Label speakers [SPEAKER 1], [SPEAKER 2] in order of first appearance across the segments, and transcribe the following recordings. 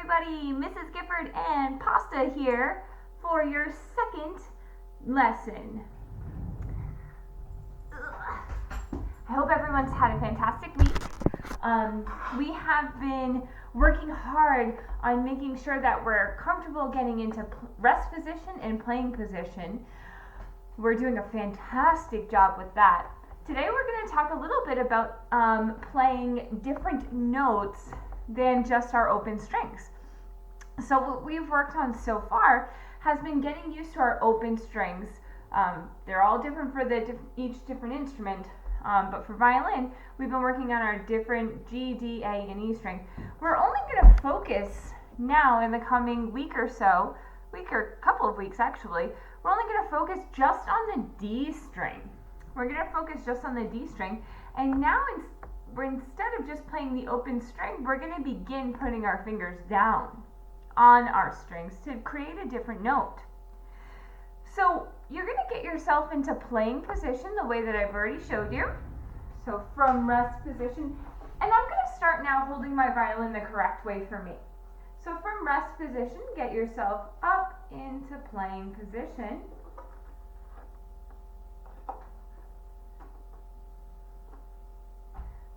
[SPEAKER 1] everybody, Mrs. Gifford and Pasta here for your second lesson. I hope everyone's had a fantastic week. We have been working hard on making sure that we're comfortable getting into rest position and playing position. We're doing a fantastic job with that. Today we're going to talk a little bit about playing different notes than just our open strings. So what we've worked on so far has been getting used to our open strings. They're all different for each different instrument, but for violin, we've been working on our different G, D, A, and E string. We're only going to focus now in the coming week or couple of weeks actually, we're only going to focus just on the D string. We're going to focus just on the D string, and now instead of just playing the open string, we're going to begin putting our fingers down on our strings to create a different note. So you're going to get yourself into playing position the way that I've already showed you. So from rest position, and I'm going to start now holding my violin the correct way for me. So from rest position, get yourself up into playing position.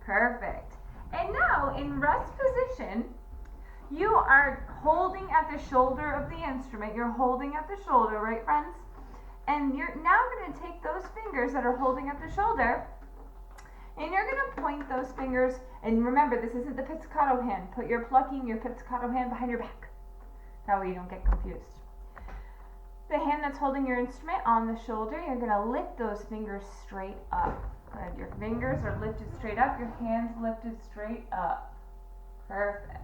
[SPEAKER 1] Perfect. And now in rest position, you are holding at the shoulder of the instrument. You're holding at the shoulder, right, friends? And you're now going to take those fingers that are holding at the shoulder, and you're going to point those fingers, and remember, this isn't the pizzicato hand. Put your plucking, your pizzicato hand behind your back. That way you don't get confused. The hand that's holding your instrument on the shoulder, you're going to lift those fingers straight up. Good. Your fingers are lifted straight up, your hands lifted straight up. Perfect.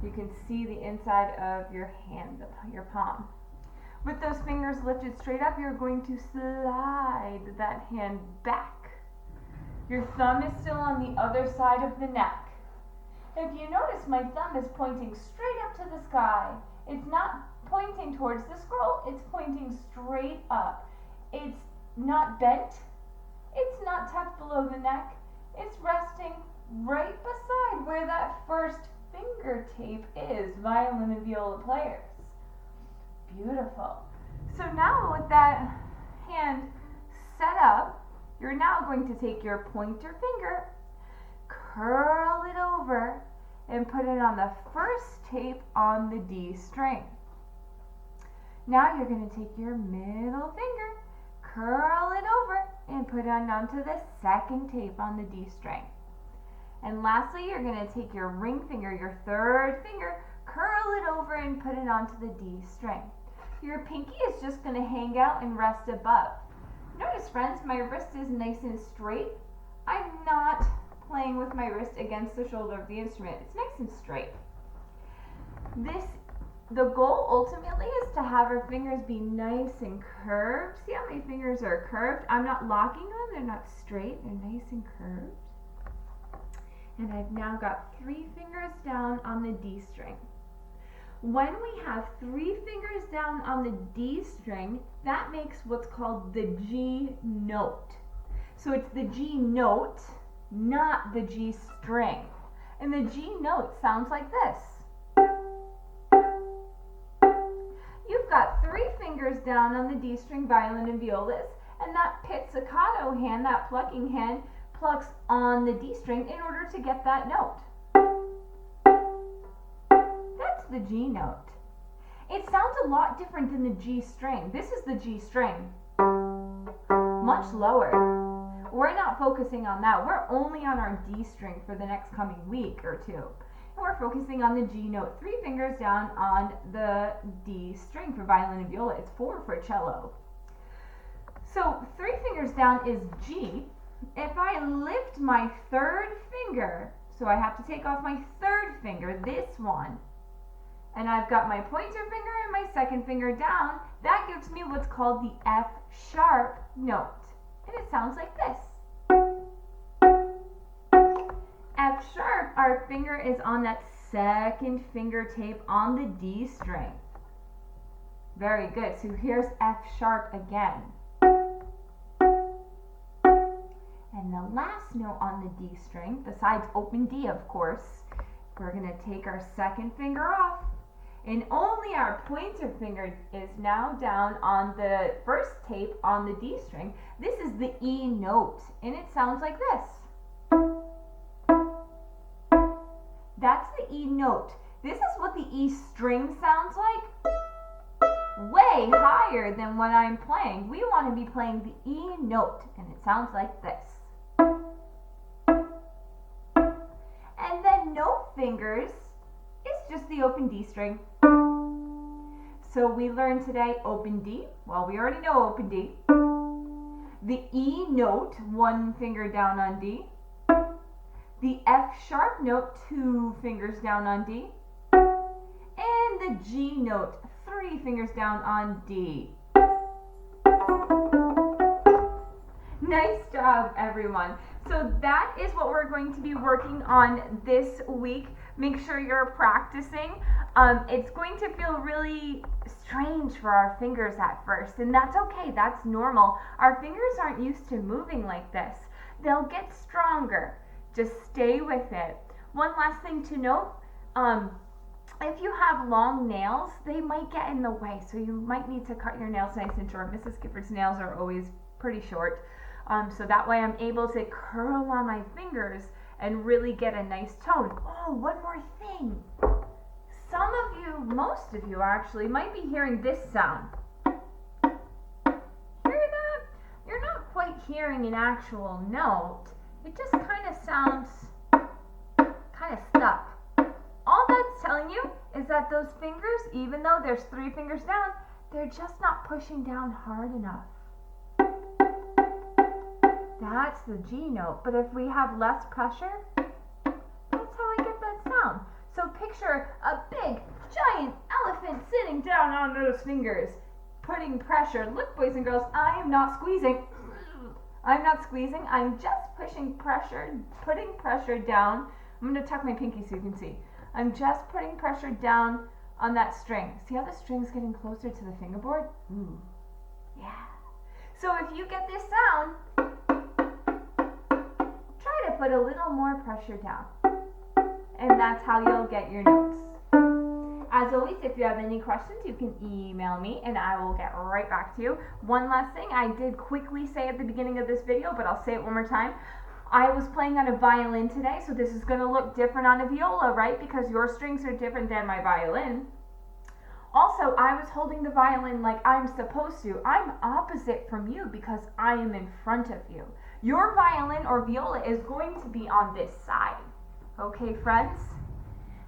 [SPEAKER 1] You can see the inside of your hand, your palm. With those fingers lifted straight up, you're going to slide that hand back. Your thumb is still on the other side of the neck. If you notice, my thumb is pointing straight up to the sky. It's not pointing towards the scroll, it's pointing straight up. It's not bent. It's not tucked below the neck. It's resting right beside where that first finger tape is, violin and viola players. Beautiful. So now with that hand set up, you're now going to take your pointer finger, curl it over, and put it on the first tape on the D string. Now you're going to take your middle finger, curl it over, and put it onto the second tape on the D string. And lastly, you're going to take your ring finger, your third finger, curl it over and put it onto the D string. Your pinky is just going to hang out and rest above. Notice, friends, my wrist is nice and straight. I'm not playing with my wrist against the shoulder of the instrument. It's nice and straight. The goal ultimately is to have our fingers be nice and curved. See how my fingers are curved? I'm not locking them. They're not straight. They're nice and curved. And I've now got 3 fingers down on the D string. When we have 3 fingers down on the D string, that makes what's called the G note. So it's the G note, not the G string. And the G note sounds like this. You've got 3 fingers down on the D string, violin and violas, and that pizzicato hand, that plucking hand, plucks on the D string in order to get that note. That's the G note. It sounds a lot different than the G string. This is the G string. Much lower. We're not focusing on that. We're only on our D string for the next coming week or two. And we're focusing on the G note. 3 fingers down on the D string for violin and viola. It's 4 for cello. So 3 fingers down is G. If I lift my third finger, so I have to take off my third finger, this one, and I've got my pointer finger and my second finger down, that gives me what's called the F sharp note. And it sounds like this. F sharp, our finger is on that second finger tape on the D string. Very good. So here's F sharp again. And the last note on the D string, besides open D of course, we're gonna take our second finger off, and only our pointer finger is now down on the first tape on the D string. This is the E note, and it sounds like this. That's the E note. This is what the E string sounds like. Way higher than what I'm playing. We want to be playing the E note, and it sounds like this. And then note fingers is just the open D string. So we learned today open D. Well, we already know open D. The E note, one finger down on D. The F sharp note, two fingers down on D. And the G note, three fingers down on D. Nice job, everyone. So that is what we're going to be working on this week. Make sure you're practicing. It's going to feel really strange for our fingers at first, and that's okay. That's normal. Our fingers aren't used to moving like this. They'll get stronger. Just stay with it. One last thing to note, if you have long nails, they might get in the way, so you might need to cut your nails nice and short. Mrs. Gifford's nails are always pretty short, so that way I'm able to curl on my fingers and really get a nice tone. Oh, one more thing. Some of you, most of you actually, might be hearing this sound. Hear that? You're not quite hearing an actual note. It just kind of sounds kind of stuck. All that's telling you is that those fingers, even though there's three fingers down, they're just not pushing down hard enough. That's the G note. But if we have less pressure, that's how I get that sound. So picture a big, giant elephant sitting down on those fingers, putting pressure. Look, boys and girls, I am not squeezing. I'm not squeezing. I'm just pushing pressure, putting pressure down. I'm going to tuck my pinky so you can see. I'm just putting pressure down on that string. See how the string's getting closer to the fingerboard? Ooh, yeah. So if you get this sound, try to put a little more pressure down. And that's how you'll get your notes. As always, if you have any questions, you can email me and I will get right back to you. One last thing I did quickly say at the beginning of this video, but I'll say it one more time. I was playing on a violin today, so this is going to look different on a viola, right? Because your strings are different than my violin. Also, I was holding the violin like I'm supposed to. I'm opposite from you because I am in front of you. Your violin or viola is going to be on this side. Okay, friends?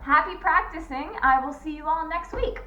[SPEAKER 1] Happy practicing. I will see you all next week.